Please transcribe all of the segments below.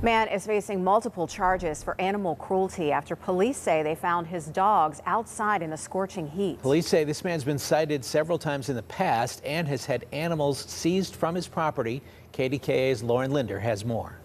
Man is facing multiple charges for animal cruelty after police say they found his dogs outside in the scorching heat. Police say this man's been cited several times in the past and has had animals seized from his property. KDKA's Linder has more.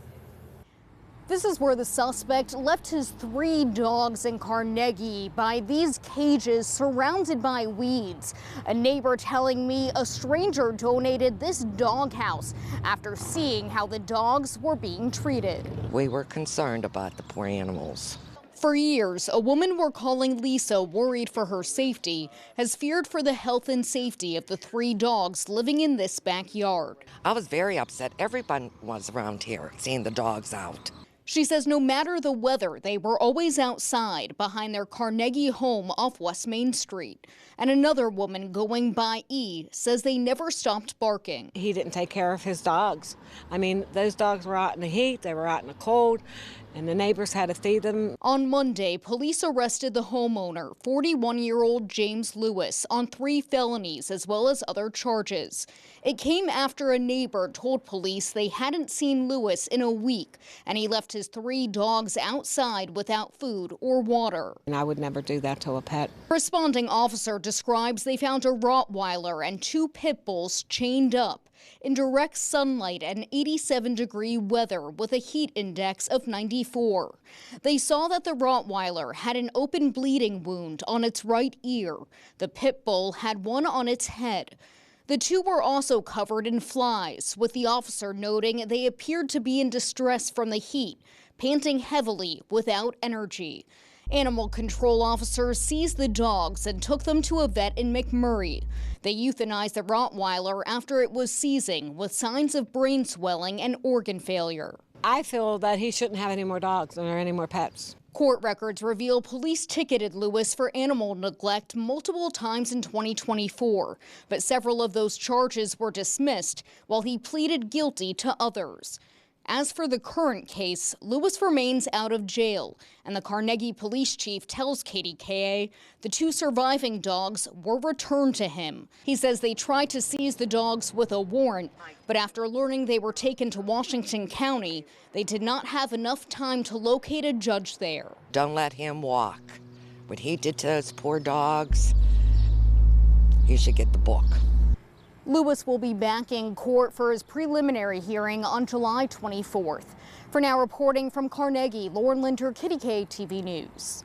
This is where the suspect left his 3 dogs in Carnegie by these cages surrounded by weeds. A neighbor telling me a stranger donated this doghouse after seeing how the dogs were being treated. We were concerned about the poor animals. For years, a woman we're calling Lisa, worried for her safety, has feared for the health and safety of the 3 dogs living in this backyard. I was very upset. Everyone was around here seeing the dogs out. She says no matter the weather, they were always outside behind their Carnegie home off West Main Street. And another woman going by E says they never stopped barking. He didn't take care of his dogs. I mean, those dogs were out in the heat, they were out in the cold, and the neighbors had to feed them. On Monday, police arrested the homeowner, 41-year-old James Lewis, on 3 felonies as well as other charges. It came after a neighbor told police they hadn't seen Lewis in a week, and he left his 3 dogs outside without food or water. And I would never do that to a pet. Responding officer describes they found a Rottweiler and 2 pit bulls chained up in direct sunlight and 87-degree weather with a heat index of 94. They saw that the Rottweiler had an open bleeding wound on its right ear. The pit bull had one on its head. The 2 were also covered in flies, with the officer noting they appeared to be in distress from the heat, panting heavily without energy. Animal control officers seized the dogs and took them to a vet in McMurray. They euthanized the Rottweiler after it was seizing with signs of brain swelling and organ failure. I feel that he shouldn't have any more dogs or any more pets. Court records reveal police ticketed Lewis for animal neglect multiple times in 2024, but several of those charges were dismissed while he pleaded guilty to others. As for the current case, Lewis remains out of jail, and the Carnegie police chief tells KDKA the 2 surviving dogs were returned to him. He says they tried to seize the dogs with a warrant, but after learning they were taken to Washington County, they did not have enough time to locate a judge there. Don't let him walk. What he did to those poor dogs, he should get the book. Lewis will be back in court for his preliminary hearing on July 24th. For now, reporting from Carnegie, Linder, KDKA-TV News.